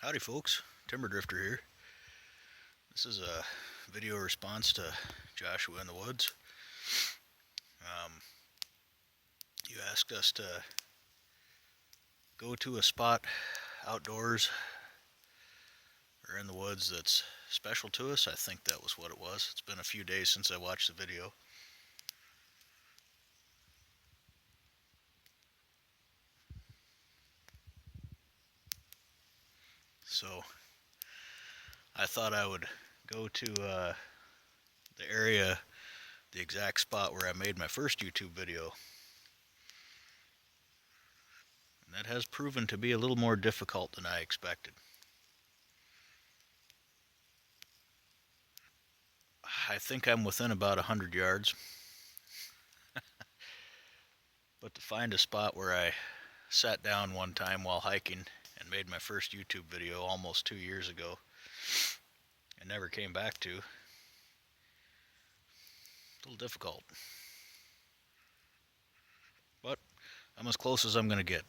Howdy folks, Timber Drifter here. This is a video response to Joshua in the Woods. You asked us to go to a spot outdoors or in the woods that's special to us. I think that was what it was. It's been a few days since I watched the video. So I thought I would go to the area, the exact spot where I made my first YouTube video. And that has proven to be a little more difficult than I expected. I think I'm within about 100 yards. But to find a spot where I sat down one time while hiking and made my first YouTube video almost 2 years ago and never came back to, a little difficult. But I'm as close as I'm going to get.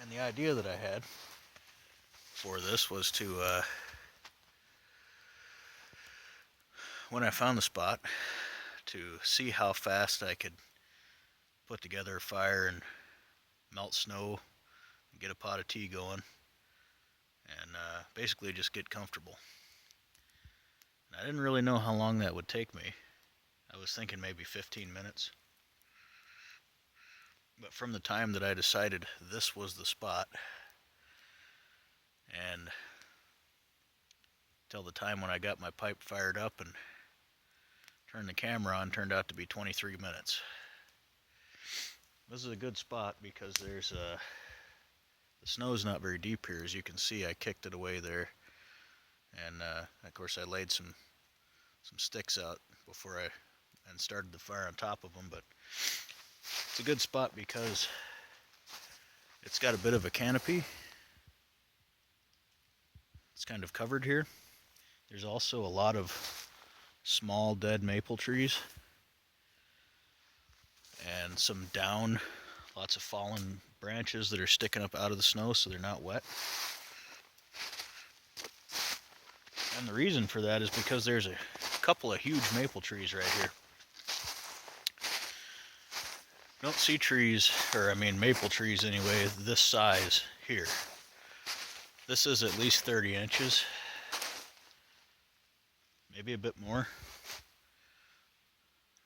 And the idea that I had for this was to, when I found the spot, to see how fast I could put together a fire and melt snow, get a pot of tea going, and basically just get comfortable. And I didn't really know how long that would take me. I was thinking maybe 15 minutes. But from the time that I decided this was the spot and till the time when I got my pipe fired up and turned the camera on, turned out to be 23 minutes. This is a good spot because there's the snow's not very deep here. As you can see, I kicked it away there, and of course I laid some sticks out before I started the fire on top of them. But it's a good spot because it's got a bit of a canopy. It's kind of covered here. There's also a lot of small dead maple trees and some down, lots of fallen branches that are sticking up out of the snow so they're not wet. And the reason for that is because there's a couple of huge maple trees right here. You don't see trees, maple trees anyway, this size here. This is at least 30 inches, maybe a bit more,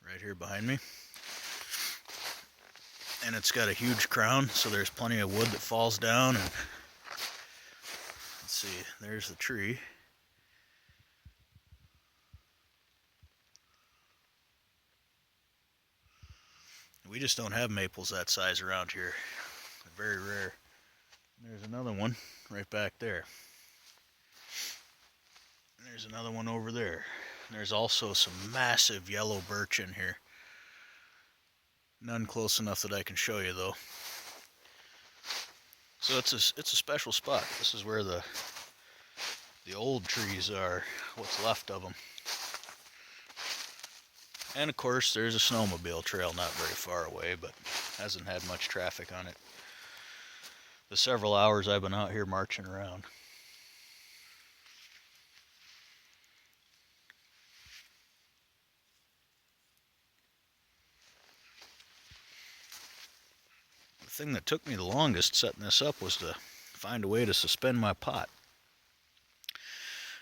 right here behind me. And it's got a huge crown, so there's plenty of wood that falls down. And let's see, there's the tree. We just don't have maples that size around here. They're very rare. There's another one right back there. And there's another one over there. And there's also some massive yellow birch in here. None close enough that I can show you though. So it's a special spot. This is where the old trees are, what's left of them. And of course there's a snowmobile trail not very far away, but hasn't had much traffic on it the several hours I've been out here marching around. The thing that took me the longest setting this up was to find a way to suspend my pot.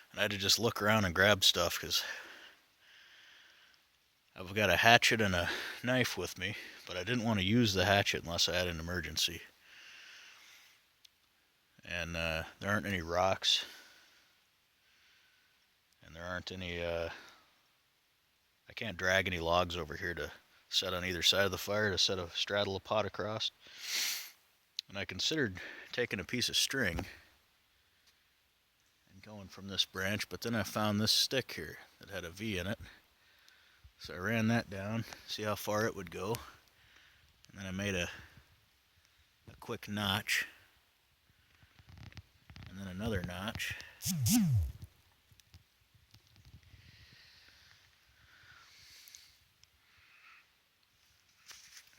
And I had to just look around and grab stuff because I've got a hatchet and a knife with me, but I didn't want to use the hatchet unless I had an emergency. And there aren't any rocks, and there aren't any, I can't drag any logs over here to set on either side of the fire to straddle a pot across. And I considered taking a piece of string and going from this branch, but then I found this stick here that had a V in it. So I ran that down, see how far it would go, and then I made a quick notch, and then another notch.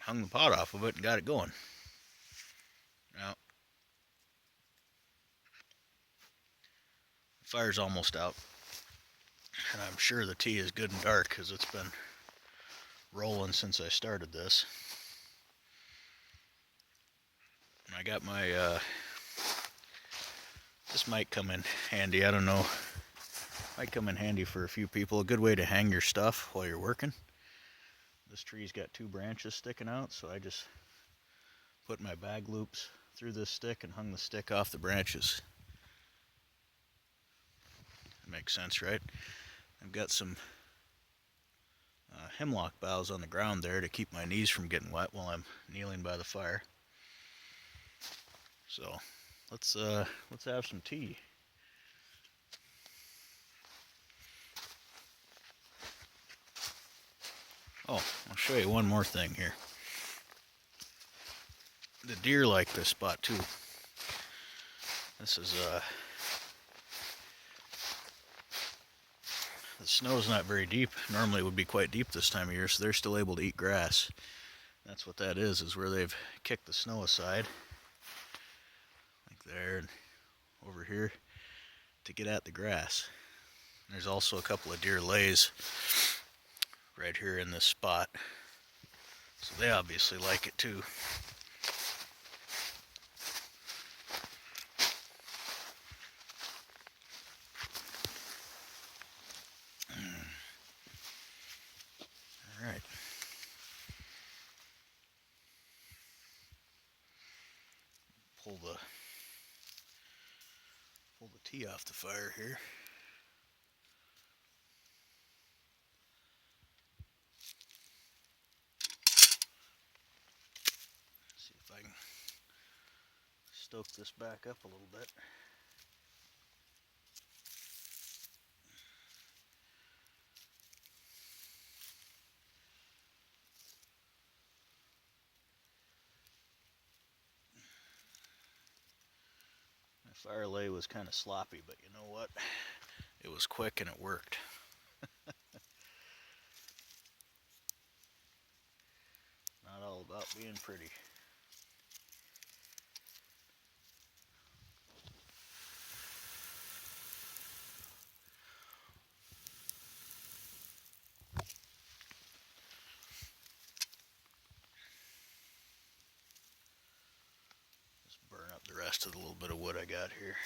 Hung the pot off of it and got it going. Now, fire's almost out, and I'm sure the tea is good and dark because it's been rolling since I started this. And I got my, this might come in handy, I don't know, might come in handy for a few people. A good way to hang your stuff while you're working. This tree's got 2 branches sticking out, so I just put my bag loops through this stick and hung the stick off the branches. That makes sense, right? I've got some hemlock boughs on the ground there to keep my knees from getting wet while I'm kneeling by the fire. So let's have some tea. Oh, I'll show you one more thing here. The deer like this spot too. This is the snow's not very deep. Normally it would be quite deep this time of year, so they're still able to eat grass. That's what that is where they've kicked the snow aside, like there and over here, to get at the grass. There's also a couple of deer lays right here in this spot, so they obviously like it too. All right. Pull the tea off the fire here. See if I can stoke this back up a little bit. My fire lay was kind of sloppy, but you know what? It was quick and it worked. Not all about being pretty. Just burn up the rest of the little bit of wood I got here.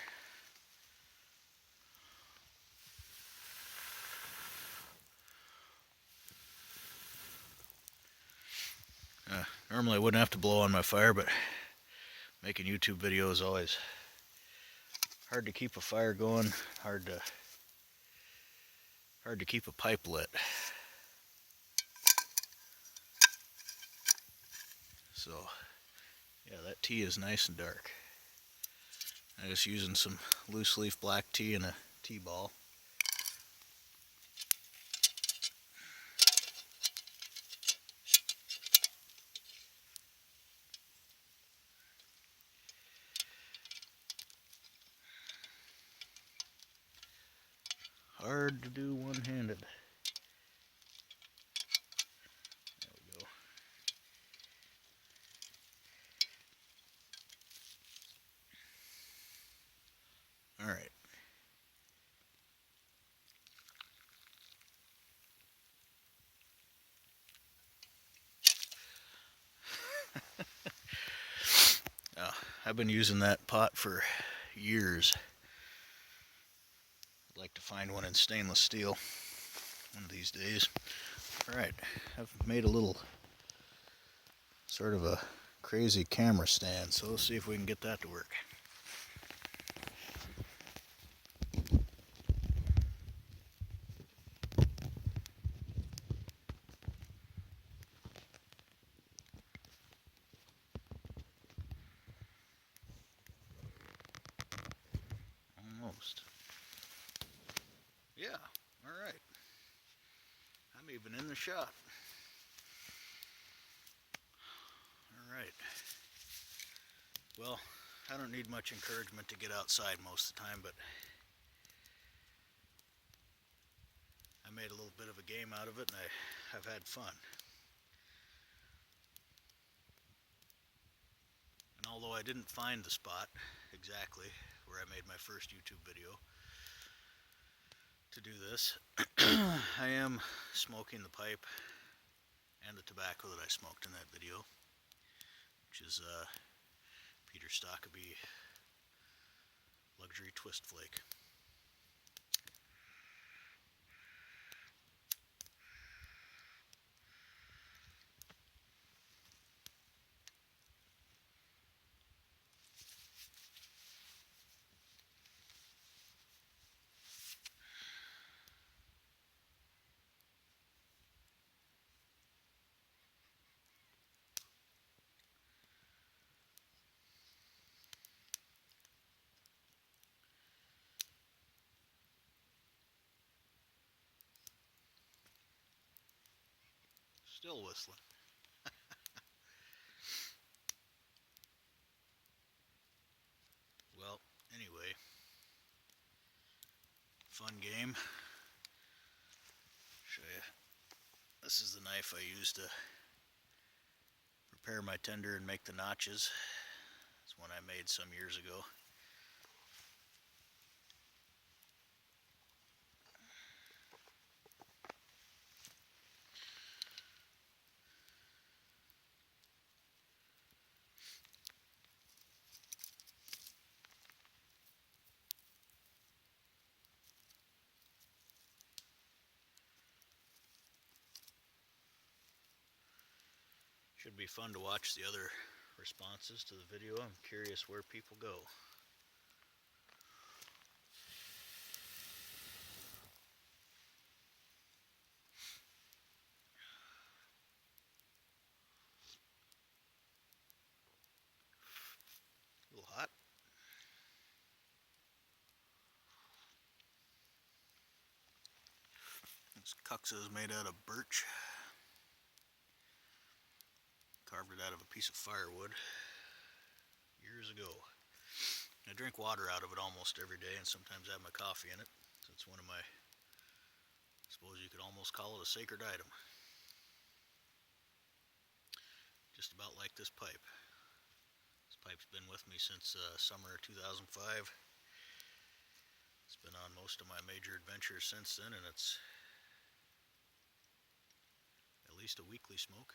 Normally I wouldn't have to blow on my fire, but making YouTube videos is always hard to keep a fire going, hard to keep a pipe lit. So yeah, that tea is nice and dark. I'm just using some loose leaf black tea and a tea ball. Hard to do one-handed. There we go. All right. I've been using that pot for years. I'd like to find one in stainless steel one of these days. Alright, I've made a little sort of a crazy camera stand, so let's see if we can get that to work. Almost. Yeah, alright. I'm even in the shot. Alright. Well, I don't need much encouragement to get outside most of the time, but I made a little bit of a game out of it, and I've had fun. And although I didn't find the spot exactly where I made my first YouTube video, to do this. I am smoking the pipe and the tobacco that I smoked in that video, which is Peter Stockeby Luxury Twist Flake. Still whistling. Well, anyway, fun game. Show you. This is the knife I used to prepare my tender and make the notches. It's one I made some years ago. Should be fun to watch the other responses to the video. I'm curious where people go. A little hot. This cuxa is made out of birch. Carved it out of a piece of firewood years ago. I drink water out of it almost every day and sometimes have my coffee in it. So it's one of my, I suppose you could almost call it a sacred item. Just about like this pipe. This pipe's been with me since summer 2005. It's been on most of my major adventures since then, and it's at least a weekly smoke.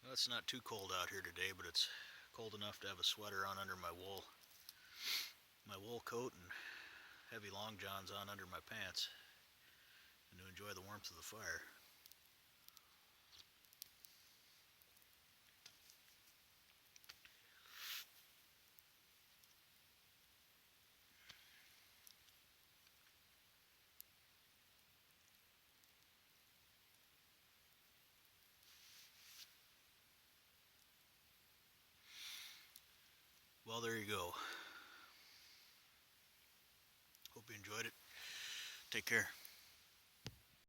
Well, it's not too cold out here today, but it's cold enough to have a sweater on under my wool coat and heavy long johns on under my pants, and to enjoy the warmth of the fire. Well, there you go. Hope you enjoyed it. Take care.